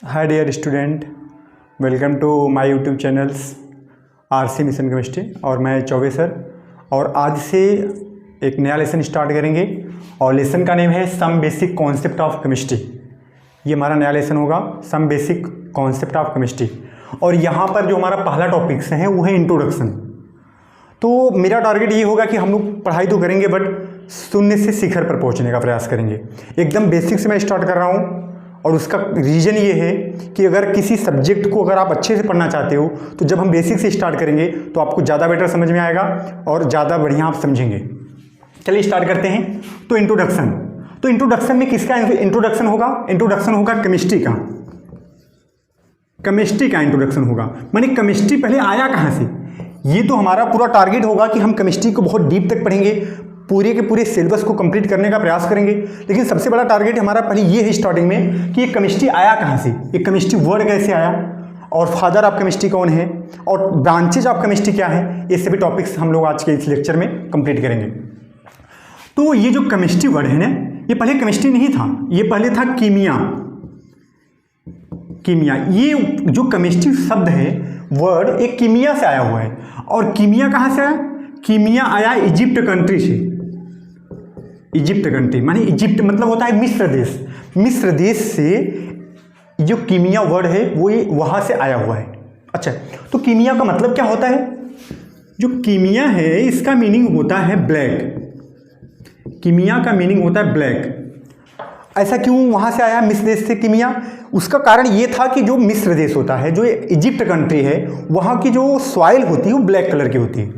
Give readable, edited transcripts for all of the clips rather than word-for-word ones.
Hi dear student, welcome to my YouTube channels RC mission chemistry. और मैं Choubey sir, और आज से एक नया लेसन स्टार्ट करेंगे और लेसन का नेम है some basic concept of chemistry. ये हमारा नया लेसन होगा, some basic concept of chemistry. और यहाँ पर जो हमारा पहला टॉपिक्स है वो है इंट्रोडक्शन। तो मेरा टारगेट ये होगा कि हम लोग पढ़ाई तो करेंगे बट शून्य से शिखर पर पहुँचने का प्रयास करेंगे। एकदम बेसिक से मैं स्टार्ट कर रहा हूँ और उसका रीज़न ये है कि अगर किसी सब्जेक्ट को अगर आप अच्छे से पढ़ना चाहते हो तो जब हम बेसिक से स्टार्ट करेंगे तो आपको ज़्यादा बेटर समझ में आएगा और ज़्यादा बढ़िया आप समझेंगे। चलिए स्टार्ट करते हैं। तो इंट्रोडक्शन में किसका इंट्रोडक्शन होगा? इंट्रोडक्शन होगा केमिस्ट्री का। केमिस्ट्री का इंट्रोडक्शन होगा, माने केमिस्ट्री पहले आया कहाँ से। ये तो हमारा पूरा टारगेट होगा कि हम केमिस्ट्री को बहुत डीप तक पढ़ेंगे, पूरे के पूरे सिलेबस को कंप्लीट करने का प्रयास करेंगे। लेकिन सबसे बड़ा टारगेट हमारा पहले ये है स्टार्टिंग में कि ये केमिस्ट्री आया कहाँ से, ये केमिस्ट्री वर्ड कैसे आया, और फादर ऑफ केमिस्ट्री कौन है, और ब्रांचेज ऑफ केमिस्ट्री क्या है। ये सभी टॉपिक्स हम लोग आज के इस लेक्चर में कंप्लीट करेंगे। तो ये जो केमिस्ट्री वर्ड है ना, ये पहले केमिस्ट्री नहीं था, ये पहले था कीमिया। ये जो केमिस्ट्री शब्द है, वर्ड, एक कीमिया से आया हुआ है। और कीमिया कहाँ से आया? कीमिया आया इजिप्ट कंट्री से। इजिप्ट कंट्री माने इजिप्ट मतलब होता है मिस्र देश। मिस्र देश से जो कीमिया वर्ड है वो ये वहाँ से आया हुआ है। अच्छा, तो कीमिया का मतलब क्या होता है? जो कीमिया है इसका मीनिंग होता है ब्लैक। कीमिया का मीनिंग होता है ब्लैक। ऐसा क्यों वहाँ से आया मिस्र देश से कीमिया? उसका कारण ये था कि जो मिस्र देश होता है, जो इजिप्ट कंट्री है, वहाँ की जो सॉइल होती है वो ब्लैक कलर की होती है।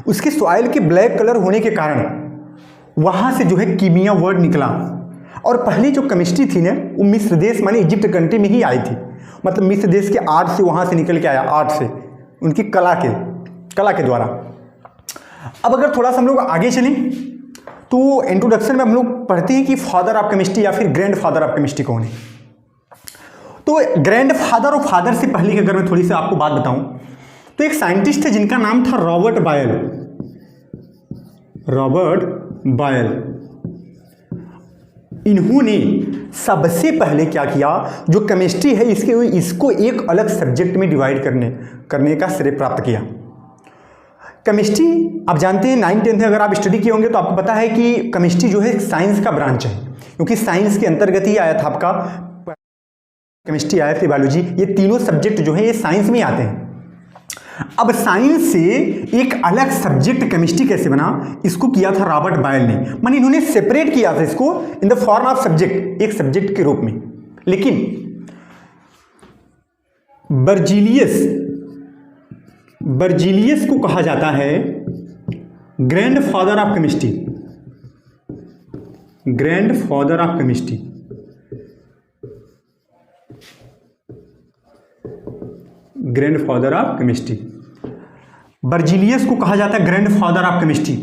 उसकी सॉइल के ब्लैक कलर होने के कारण वहाँ से जो है कीमिया वर्ड निकला। और पहली जो केमिस्ट्री थी ना, वो मिस्र देश माने इजिप्ट कंट्री में ही आई थी। मतलब मिस्र देश के आर्ट से वहाँ से निकल के आया, आर्ट से, उनकी कला के द्वारा। अब अगर थोड़ा सा हम लोग आगे चलें तो इंट्रोडक्शन में हम लोग पढ़ते हैं कि फादर ऑफ केमिस्ट्री या फिर ग्रैंड फादर ऑफ केमिस्ट्री कौन है। तो ग्रैंड फादर और फादर से पहले की अगर मैं थोड़ी सी आपको बात बताऊं तो एक साइंटिस्ट है जिनका नाम था रॉबर्ट बायल। इन्होंने सबसे पहले क्या किया, जो केमिस्ट्री है इसको एक अलग सब्जेक्ट में डिवाइड करने का श्रेय प्राप्त किया। केमिस्ट्री आप जानते हैं 9th-10th अगर आप स्टडी किए होंगे तो आपको पता है कि केमिस्ट्री जो है साइंस का ब्रांच है, क्योंकि साइंस के अंतर्गत ही आया था आपका केमिस्ट्री, आया फिर बायोलॉजी। ये तीनों सब्जेक्ट जो है ये साइंस में आते हैं। अब साइंस से एक अलग सब्जेक्ट केमिस्ट्री कैसे बना, इसको किया था रॉबर्ट बायल ने। माने इन्होंने सेपरेट किया था इसको in the form of subject, एक सब्जेक्ट के रूप में। लेकिन बर्जीलियस को कहा जाता है grand father of chemistry. Grand father of chemistry. Grand father of chemistry, Berzelius को कहा जाता है ग्रैंड फादर ऑफ केमिस्ट्री।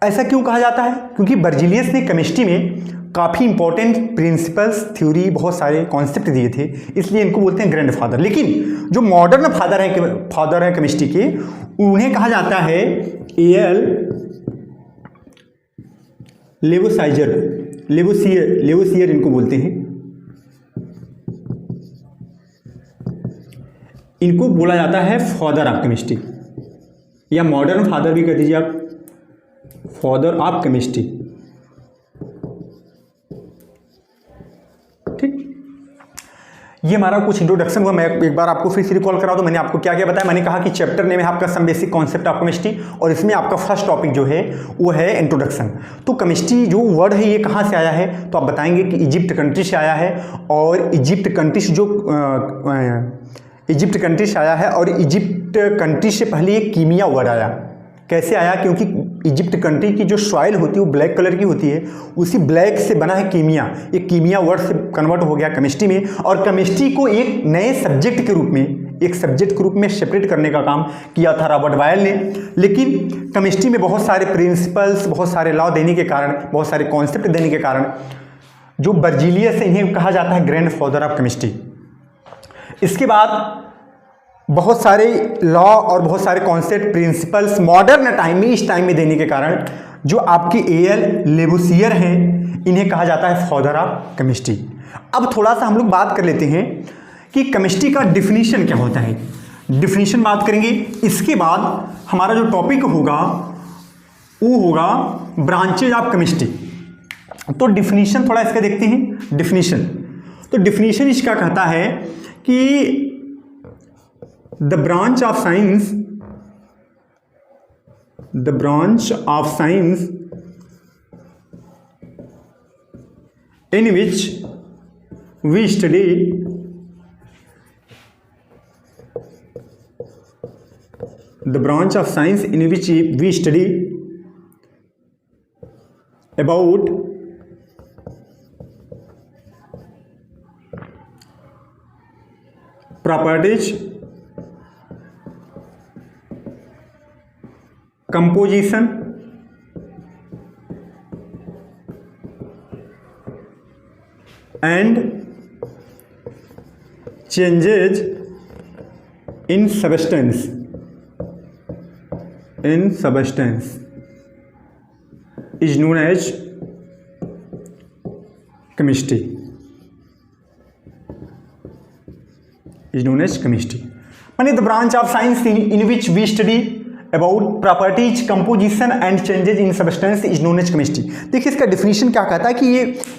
ऐसा क्यों कहा जाता है? क्योंकि बर्जीलियस ने केमिस्ट्री में काफ़ी इंपॉर्टेंट प्रिंसिपल्स, थ्योरी, बहुत सारे कॉन्सेप्ट दिए थे, इसलिए इनको बोलते हैं ग्रैंड फादर। लेकिन जो मॉडर्न फादर है केमिस्ट्री के, उन्हें कहा जाता है एल लेवोसियर इनको बोलते हैं। इनको बोला जाता है फादर ऑफ केमिस्ट्री, या मॉडर्न फादर भी कह दीजिए आप, फादर ऑफ केमिस्ट्री। ठीक, ये हमारा कुछ इंट्रोडक्शन हुआ। मैं एक बार आपको फिर से रिकॉल करा दूं, मैंने आपको क्या क्या बताया। मैंने कहा कि चैप्टर नेम है आपका some basic concept of chemistry, और इसमें आपका फर्स्ट टॉपिक जो है वो है इंट्रोडक्शन। तो केमिस्ट्री जो वर्ड है ये कहाँ से आया है, तो आप बताएंगे कि इजिप्ट कंट्री से आया है। और इजिप्ट कंट्री से आया है, और इजिप्ट कंट्री से पहले एक कीमिया वर्ड आया। कैसे आया? क्योंकि इजिप्ट कंट्री की जो सॉइल होती है वो ब्लैक कलर की होती है, उसी ब्लैक से बना है कीमिया। एक कीमिया वर्ड से कन्वर्ट हो गया केमिस्ट्री में, और केमिस्ट्री को एक नए सब्जेक्ट के रूप में सेपरेट करने का काम किया था रॉबर्ट बायल ने। लेकिन केमिस्ट्री में बहुत सारे प्रिंसिपल्स, बहुत सारे लॉ देने के कारण, बहुत सारे कॉन्सेप्ट देने के कारण जो बर्जीलियस है, इन्हें कहा जाता है ग्रैंड फादर ऑफ केमिस्ट्री। इसके बाद बहुत सारे लॉ और बहुत सारे कॉन्सेप्ट, प्रिंसिपल्स मॉडर्न टाइम में, इस टाइम में देने के कारण जो आपके एल लेवोसियर हैं, इन्हें कहा जाता है फादर ऑफ केमिस्ट्री। अब थोड़ा सा हम लोग बात कर लेते हैं कि केमिस्ट्री का डिफिनीशन क्या होता है। डिफिनीशन बात करेंगे, इसके बाद हमारा जो टॉपिक होगा वो होगा ब्रांचेज ऑफ केमिस्ट्री। तो डिफिनीशन थोड़ा इसका देखते हैं। डिफिनीशन, तो डिफिनीशन इसका कहता है कि the branch of science in which we study about properties, composition, and changes in substance is known as chemistry. माने the branch of science in which we study about properties, composition and changes in substance is known as chemistry. देखिए इसका definition क्या कहता है कि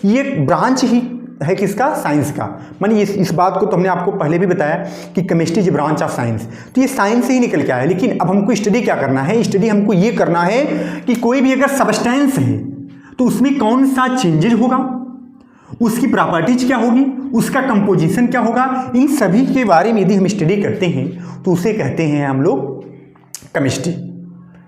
ये branch ही है किसका, साइंस का। माने इस बात को तो हमने आपको पहले भी बताया कि chemistry is branch of science, तो ये साइंस से ही निकल के आया। लेकिन अब हमको स्टडी क्या करना है, स्टडी हमको ये करना है कि कोई भी अगर सब्सटेंस है तो उसमें कौन सा चेंजेज होगा, उसकी प्रॉपर्टीज क्या होगी, उसका कंपोजिशन क्या होगा, इन सभी के बारे में यदि हम स्टडी करते हैं तो उसे कहते हैं हम लोग केमिस्ट्री।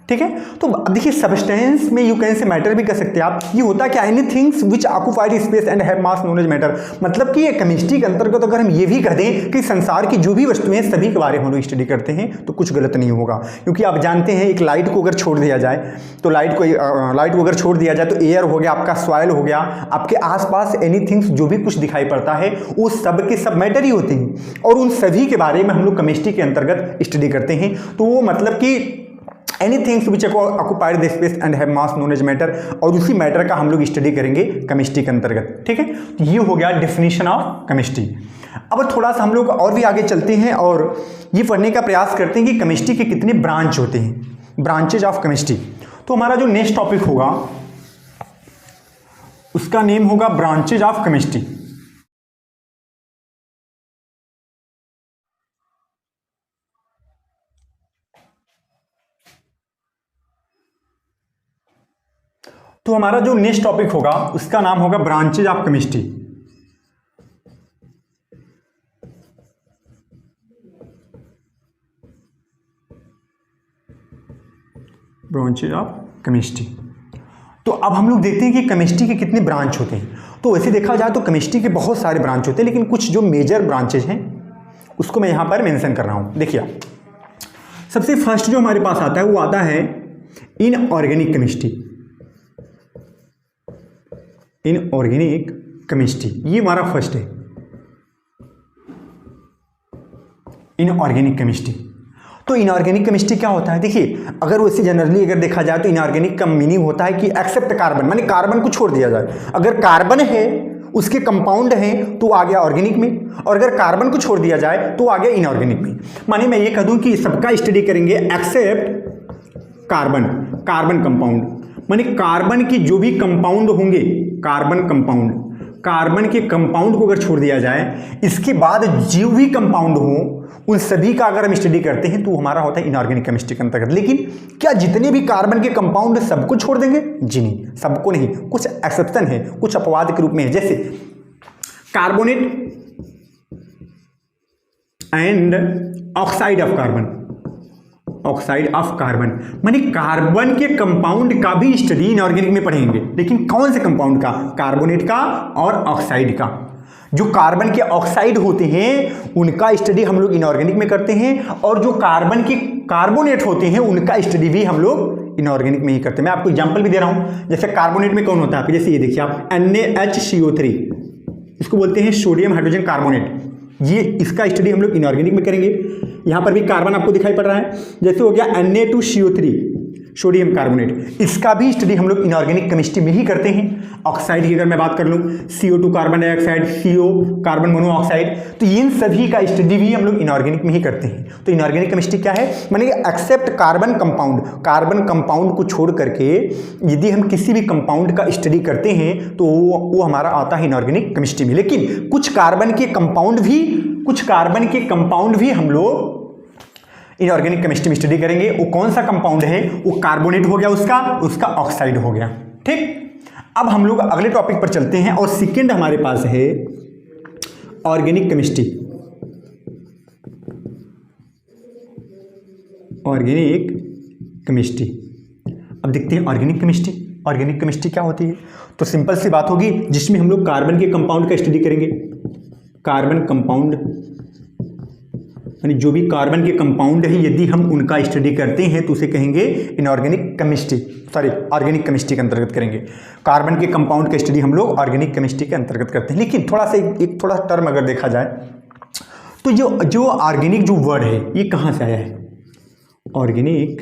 ठीक है, तो देखिए सब्सटेंस में यू कैन से मैटर भी कर सकते हैं आप। ये होता है कि any things which occupied space and have mass known as matter. मतलब कि ये केमिस्ट्री के अंतर्गत अगर हम ये भी कह दें कि संसार की जो भी वस्तुएं सभी के बारे में हम लोग स्टडी करते हैं तो कुछ गलत नहीं होगा। क्योंकि आप जानते हैं एक लाइट को अगर छोड़ दिया जाए तो लाइट को अगर छोड़ दिया जाए तो एयर हो गया, आपका सॉइल हो गया, आपके आसपास एनी थिंग्स जो भी कुछ दिखाई पड़ता है वो सब के सब मैटर ही होते हैं और उन सभी के बारे में हम लोग केमिस्ट्री के अंतर्गत स्टडी करते हैं। तो वो मतलब कि anythings which occupied the space and have mass known as matter, और उसी मैटर का हम लोग स्टडी करेंगे केमिस्ट्री के अंतर्गत। ठीक है, तो ये हो गया डिफिनीशन ऑफ केमिस्ट्री। अब थोड़ा सा हम लोग और भी आगे चलते हैं और ये पढ़ने का प्रयास करते हैं कि केमिस्ट्री के कितने ब्रांच होते हैं, ब्रांचेज ऑफ केमिस्ट्री। तो हमारा जो नेक्स्ट टॉपिक होगा उसका नेम होगा ब्रांचेज ऑफ केमिस्ट्री। तो हमारा जो नेक्स्ट टॉपिक होगा उसका नाम होगा branches of chemistry. Branches of chemistry. तो अब हम लोग देखते हैं कि केमिस्ट्री के कितने ब्रांच होते हैं। तो वैसे देखा जाए तो केमिस्ट्री के बहुत सारे ब्रांच होते हैं, लेकिन कुछ जो मेजर ब्रांचेज हैं उसको मैं यहां पर मेंशन कर रहा हूं। देखिए सबसे फर्स्ट जो हमारे पास आता है वो आता है इनऑर्गेनिक केमिस्ट्री। इनऑर्गेनिक केमिस्ट्री ये हमारा फर्स्ट है, इनऑर्गेनिक केमिस्ट्री। तो इनऑर्गेनिक केमिस्ट्री क्या होता है, देखिए अगर वैसे जनरली अगर देखा जाए तो इनऑर्गेनिक का मीनिंग होता है कि एक्सेप्ट कार्बन, माने कार्बन को छोड़ दिया जाए। अगर कार्बन है उसके कंपाउंड हैं तो आ गया ऑर्गेनिक में, और अगर कार्बन को छोड़ दिया जाए तो आ गया इनऑर्गेनिक में। माने मैं ये कह दूं कि सबका स्टडी करेंगे एक्सेप्ट कार्बन, कार्बन कंपाउंड, माने कार्बन की जो भी कंपाउंड होंगे, कार्बन के कंपाउंड को अगर छोड़ दिया जाए, इसके बाद जो भी कंपाउंड हो उन सभी का अगर हम स्टडी करते हैं तो हमारा होता है इनऑर्गेनिक केमिस्ट्री के अंतर्गत। लेकिन क्या जितने भी कार्बन के कंपाउंड सबको छोड़ देंगे? जी नहीं, सबको नहीं, कुछ एक्सेप्शन है, कुछ अपवाद के रूप में है। जैसे carbonate and oxide of carbon, oxide of carbon माने कार्बन के कंपाउंड का भी स्टडी इनऑर्गेनिक में पढ़ेंगे। लेकिन कौन से कंपाउंड का? कार्बोनेट का और ऑक्साइड का। जो कार्बन के ऑक्साइड होते हैं उनका स्टडी हम लोग इनऑर्गेनिक में करते हैं, और जो कार्बन के कार्बोनेट होते हैं उनका स्टडी भी हम लोग इनऑर्गेनिक में ही करते हैं। मैं आपको एग्जांपल भी दे रहा हूं, जैसे कार्बोनेट में कौन होता है, जैसे ये देखिए आप NaHCO3, इसको बोलते हैं सोडियम हाइड्रोजन कार्बोनेट। ये इसका स्टडी हम लोग इनऑर्गेनिक में करेंगे। यहां पर भी कार्बन आपको दिखाई पड़ रहा है, जैसे हो गया Na2CO3, सोडियम कार्बोनेट, इसका भी स्टडी हम लोग इनऑर्गेनिक केमिस्ट्री में ही करते हैं। ऑक्साइड की अगर मैं बात कर लूँ, CO2 carbon dioxide, CO carbon monoxide, तो इन सभी का स्टडी भी हम लोग इनऑर्गेनिक में ही करते हैं। तो इनऑर्गेनिक केमिस्ट्री क्या है, माने except carbon compound, carbon compound को छोड़ करके यदि हम किसी भी कंपाउंड का स्टडी करते हैं तो वो हमारा आता है इनऑर्गेनिक केमिस्ट्री में। लेकिन कुछ कार्बन के कंपाउंड भी हम लोग इनऑर्गेनिक केमिस्ट्री में स्टडी करेंगे। वो कौन सा कंपाउंड है, वो कार्बोनेट हो गया, उसका ऑक्साइड हो गया। ठीक, अब हम लोग अगले टॉपिक पर चलते हैं और सेकंड हमारे पास है ऑर्गेनिक केमिस्ट्री। ऑर्गेनिक केमिस्ट्री, अब देखते हैं ऑर्गेनिक केमिस्ट्री क्या होती है। तो सिंपल सी बात होगी, जिसमें हम लोग कार्बन के कंपाउंड का स्टडी करेंगे। कार्बन कंपाउंड यानी जो भी कार्बन के कंपाउंड है, यदि हम उनका स्टडी करते हैं तो उसे कहेंगे ऑर्गेनिक केमिस्ट्री के अंतर्गत करेंगे। कार्बन के कंपाउंड का स्टडी हम लोग ऑर्गेनिक केमिस्ट्री के अंतर्गत करते हैं। लेकिन थोड़ा सा एक थोड़ा टर्म अगर देखा जाए तो जो ऑर्गेनिक जो वर्ड है ये कहाँ से आया है। ऑर्गेनिक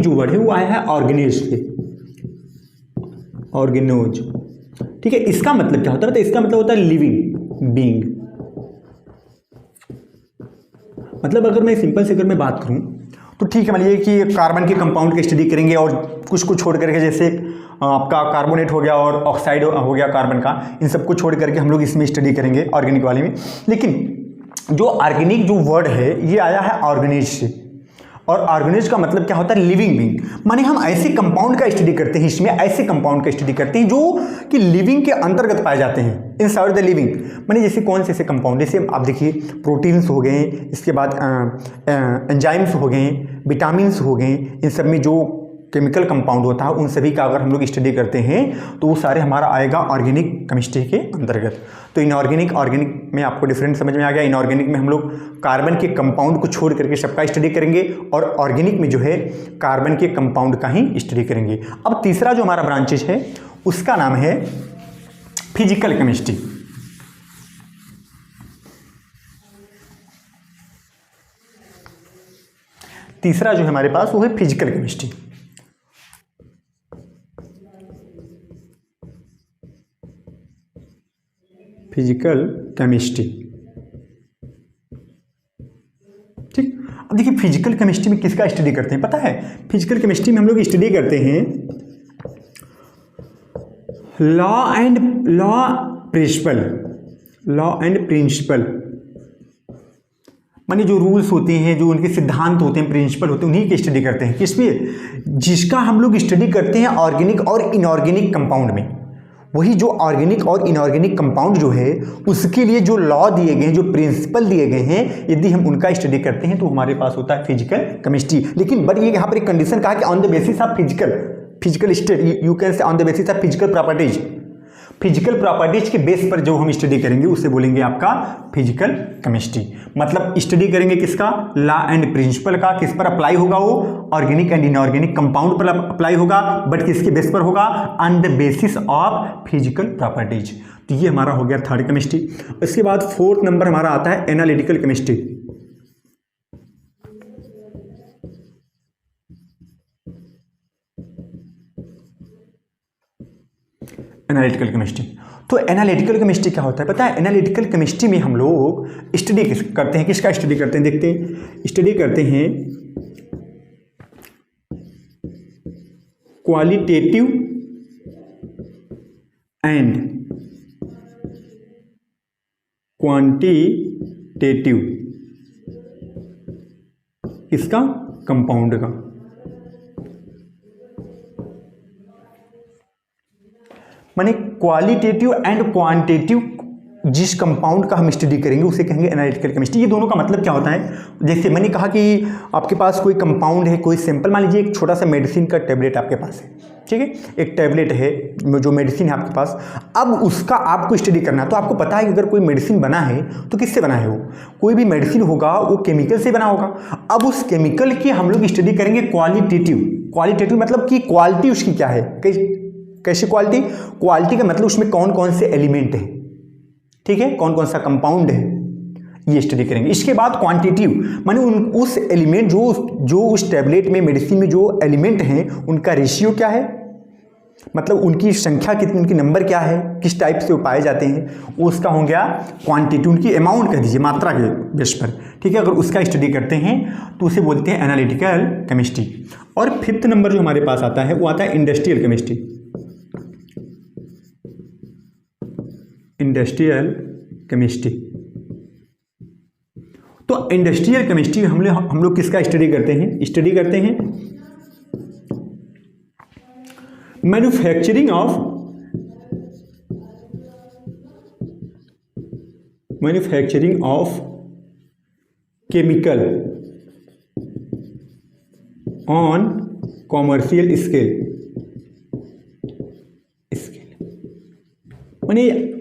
जो वर्ड है वो आया है ऑर्गेनेज से, ऑर्गेनोज। ठीक है, इसका मतलब क्या होता है, इसका मतलब होता है लिविंग बीइंग। मतलब अगर मैं सिंपल से अगर मैं बात करूं तो ठीक है, मान लीजिए कि कार्बन के कंपाउंड की स्टडी करेंगे और कुछ को छोड़ करके, जैसे आपका कार्बोनेट हो गया और ऑक्साइड हो गया कार्बन का, इन सबको छोड़ करके हम लोग इसमें स्टडी करेंगे ऑर्गेनिक वाले में। लेकिन जो ऑर्गेनिक जो वर्ड है ये आया है ऑर्गेनेज से, और ऑर्गेनेज का मतलब क्या होता है, लिविंग बीइंग। माने हम ऐसे कंपाउंड का स्टडी करते हैं, इसमें ऐसे कंपाउंड का स्टडी करते हैं जो कि लिविंग के अंतर्गत पाए जाते हैं, इनसाइड द लिविंग। माने जैसे कौन से ऐसे कंपाउंड, जैसे आप देखिए प्रोटीन्स हो गए, इसके बाद एंजाइम्स हो गए, विटामिन्स हो गए, इन सब में जो केमिकल कंपाउंड होता है उन सभी का अगर हम लोग स्टडी करते हैं तो वो सारे हमारा आएगा ऑर्गेनिक केमिस्ट्री के अंतर्गत। तो इनऑर्गेनिक ऑर्गेनिक में आपको डिफरेंट समझ में आ गया। इनऑर्गेनिक में हम लोग कार्बन के कंपाउंड को छोड़ करके सबका स्टडी करेंगे, और ऑर्गेनिक में जो है कार्बन के कंपाउंड का ही स्टडी करेंगे। अब तीसरा जो हमारा ब्रांचेज है उसका नाम है फिजिकल केमिस्ट्री। तीसरा जो हमारे पास वो है फिजिकल केमिस्ट्री। फिजिकल केमिस्ट्री, ठीक। अब देखिए फिजिकल केमिस्ट्री में किसका स्टडी करते हैं पता है। फिजिकल केमिस्ट्री में हम लोग स्टडी करते हैं लॉ एंड प्रिंसिपल, माने जो रूल्स होते हैं, जो उनके सिद्धांत होते हैं, प्रिंसिपल होते हैं, उन्हीं की स्टडी करते हैं। किसमें, जिसका हम लोग स्टडी करते हैं ऑर्गेनिक और इनऑर्गेनिक कंपाउंड में। वही जो ऑर्गेनिक और इनऑर्गेनिक कंपाउंड जो है उसके लिए जो लॉ दिए गए हैं, जो प्रिंसिपल दिए गए हैं, यदि हम उनका स्टडी करते हैं तो हमारे पास होता है फिजिकल केमिस्ट्री। लेकिन बट ये यहाँ पर एक कंडीशन कहा कि on the basis of physical state, you can say on the basis of physical properties. Physical properties के बेस पर जो हम स्टडी करेंगे उसे बोलेंगे आपका फिजिकल केमिस्ट्री। मतलब स्टडी करेंगे किसका, लॉ एंड प्रिंसिपल का। किस पर अप्लाई होगा वो, ऑर्गेनिक एंड इनऑर्गेनिक कंपाउंड पर अप्लाई होगा, बट किसके बेस पर होगा, on the basis of physical properties. तो ये हमारा हो गया थर्ड केमिस्ट्री। इसके बाद फोर्थ नंबर हमारा आता है एनालिटिकल केमिस्ट्री। एनालिटिकल केमिस्ट्री, तो एनालिटिकल केमिस्ट्री क्या होता है पता है। एनालिटिकल केमिस्ट्री में हम लोग स्टडी करते हैं, किसका स्टडी करते हैं, देखते हैं। स्टडी करते हैं क्वालिटेटिव एंड क्वांटिटेटिव, इसका कंपाउंड का। माने क्वालिटेटिव एंड क्वांटिटेटिव जिस कंपाउंड का हम स्टडी करेंगे उसे कहेंगे एनालिटिकल केमिस्ट्री। ये दोनों का मतलब क्या होता है, जैसे मैंने कहा कि आपके पास कोई कंपाउंड है, कोई सैंपल, मान लीजिए एक छोटा सा मेडिसिन का टैबलेट आपके पास है, ठीक है, एक टैबलेट है जो मेडिसिन है आपके पास। अब उसका आपको स्टडी करना है, तो आपको पता है कि अगर कोई मेडिसिन बना है तो किससे बना है, वो कोई भी मेडिसिन होगा वो केमिकल से बना होगा। अब उस केमिकल की हम लोग स्टडी करेंगे क्वालिटेटिव मतलब कि क्वालिटी उसकी क्या है, कैसी क्वालिटी का मतलब उसमें कौन कौन से एलिमेंट है, ठीक है, कौन कौन सा कंपाउंड है, ये स्टडी करेंगे। इसके बाद क्वांटिटिव माने उस एलिमेंट जो उस टैबलेट में मेडिसिन में जो एलिमेंट हैं उनका रेशियो क्या है, मतलब उनकी संख्या कितनी, उनकी नंबर क्या है, किस टाइप से वो पाए जाते हैं, वो उसका हो गया क्वांटिटी, उनकी अमाउंट कह दीजिए, मात्रा के बेस पर, ठीक है। अगर उसका स्टडी करते हैं तो उसे बोलते हैं एनालिटिकल केमिस्ट्री। और फिफ्थ नंबर जो हमारे पास आता है वो आता है इंडस्ट्रियल केमिस्ट्री। इंडस्ट्रियल केमिस्ट्री, तो इंडस्ट्रियल केमिस्ट्री हम लोग किसका स्टडी करते हैं, स्टडी करते हैं manufacturing of chemical on commercial scale माने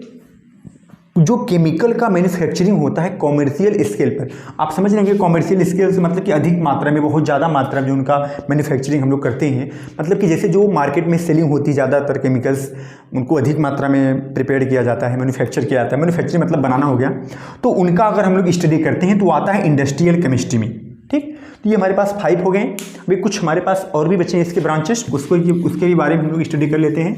जो केमिकल का मैन्युफैक्चरिंग होता है कॉमर्शियल स्केल पर। आप समझ लेंगे कॉमर्शियल स्केल से मतलब कि अधिक मात्रा में, बहुत ज़्यादा मात्रा में उनका मैन्युफैक्चरिंग हम लोग करते हैं। मतलब कि जैसे जो मार्केट में सेलिंग होती है ज़्यादातर केमिकल्स, उनको अधिक मात्रा में प्रिपेयर किया जाता है, मैन्युफैक्चर किया जाता है। मैन्युफैक्चरिंग मतलब बनाना हो गया, तो उनका अगर हम लोग स्टडी करते हैं तो आता है इंडस्ट्रियल केमिस्ट्री में, ठीक। तो ये हमारे पास 5 हो गए। अभी कुछ हमारे पास और भी बचे हैं इसके ब्रांचेस, उसके भी बारे में हम लोग स्टडी कर लेते हैं।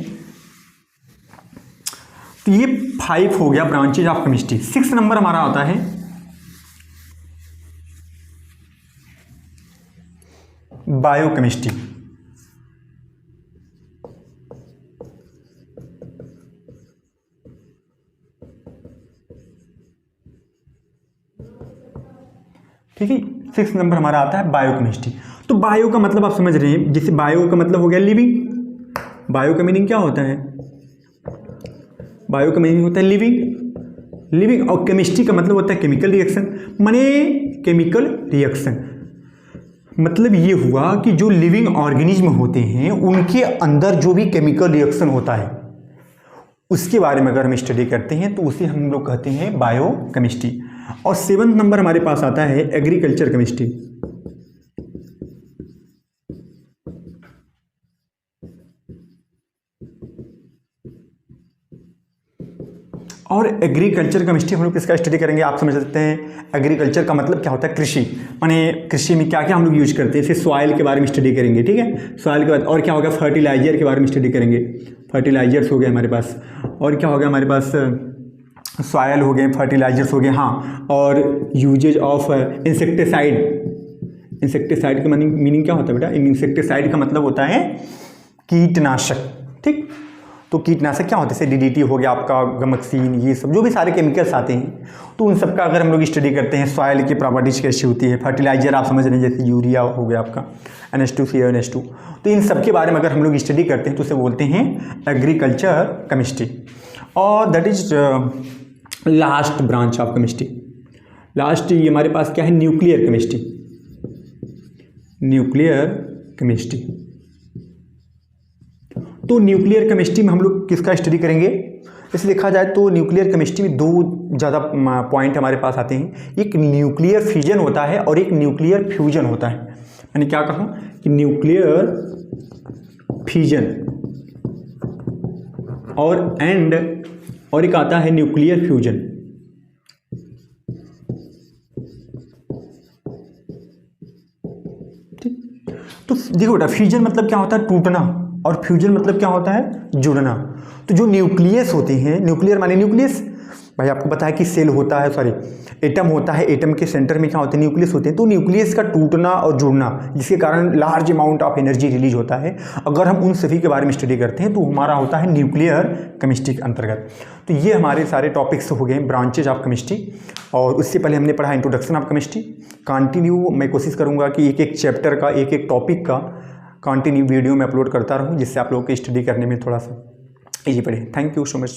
तो ये 5 हो गया ब्रांचेज ऑफ केमिस्ट्री। 6 नंबर हमारा आता है बायोकेमिस्ट्री। ठीक है, 6 नंबर हमारा आता है बायोकेमिस्ट्री। तो बायो का मतलब आप समझ रहे हैं, जैसे बायो का मतलब हो गया लिविंग। बायो का मीनिंग क्या होता है, बायो का मीनिंग होता है लिविंग। और केमिस्ट्री का मतलब होता है केमिकल रिएक्शन, माने केमिकल रिएक्शन मतलब ये हुआ कि जो लिविंग ऑर्गेनिज्म होते हैं उनके अंदर जो भी केमिकल रिएक्शन होता है उसके बारे में अगर हम स्टडी करते हैं तो उसे हम लोग कहते हैं बायो केमिस्ट्री। और 7 नंबर हमारे पास आता है एग्रीकल्चर केमिस्ट्री। और एग्रीकल्चर केमिस्ट्री हम लोग किसका स्टडी करेंगे, आप समझ सकते हैं एग्रीकल्चर का मतलब क्या होता है, कृषि। माने कृषि में क्या क्या हम लोग यूज करते हैं, जैसे सॉइल के बारे में स्टडी करेंगे, ठीक है। सॉइल के बाद और क्या होगा, फर्टिलाइजर के बारे में स्टडी करेंगे। फर्टिलाइजर्स हो गए हमारे पास, और क्या हो गया हमारे पास, सॉइल हो गए, फर्टिलाइजर्स हो गए, हाँ। और यूजेज ऑफ इंसेक्टिसाइड का मीनिंग क्या होता है बेटा, इंसेक्टिसाइड का मतलब होता है कीटनाशक, ठीक। तो कीटनाशक क्या होते हैं, जैसे DDT हो गया आपका, गमक्सीन, ये सब जो भी सारे केमिकल्स आते हैं तो उन सब का अगर हम लोग स्टडी करते हैं, सॉइल की प्रॉपर्टीज कैसी होती है। फर्टिलाइजर आप समझ रहे हैं, जैसे यूरिया हो गया आपका, NH2CONH2, तो इन सब के बारे में अगर हम लोग स्टडी करते हैं तो उसे बोलते हैं एग्रीकल्चर केमिस्ट्री। और that is last branch of chemistry. Last ये हमारे पास क्या है, न्यूक्लियर केमिस्ट्री। न्यूक्लियर केमिस्ट्री, तो न्यूक्लियर केमिस्ट्री में हम लोग किसका स्टडी करेंगे, जैसे देखा जाए तो न्यूक्लियर केमिस्ट्री में 2 ज़्यादा पॉइंट हमारे पास आते हैं। एक न्यूक्लियर फिजन होता है और एक न्यूक्लियर फ्यूजन होता है। मैंने क्या कहा कि न्यूक्लियर फिजन और एक आता है न्यूक्लियर फ्यूजन। ठीक, तो देखो बेटा, फ्यूजन मतलब क्या होता है, टूटना, और फ्यूजन मतलब क्या होता है, जुड़ना। तो जो न्यूक्लियस होते हैं, न्यूक्लियर माने न्यूक्लियस, भाई आपको पता है कि सेल होता है, सॉरी एटम होता है, एटम के सेंटर में क्या होते हैं, न्यूक्लियस होते हैं। तो न्यूक्लियस का टूटना और जुड़ना, जिसके कारण large amount of energy release होता है, अगर हम उन सभी के बारे में स्टडी करते हैं तो हमारा होता है न्यूक्लियर केमिस्ट्री के अंतर्गत। तो ये हमारे सारे टॉपिक्स हो गए ब्रांचेज ऑफ केमिस्ट्री। और उससे पहले हमने पढ़ा इंट्रोडक्शन ऑफ केमिस्ट्री। कंटिन्यू मैं कोशिश करूँगा कि एक एक चैप्टर का, एक एक टॉपिक का कंटिन्यू वीडियो में अपलोड करता रहूँ, जिससे आप लोगों को स्टडी करने में थोड़ा सा ईजी पड़े। Thank you so much.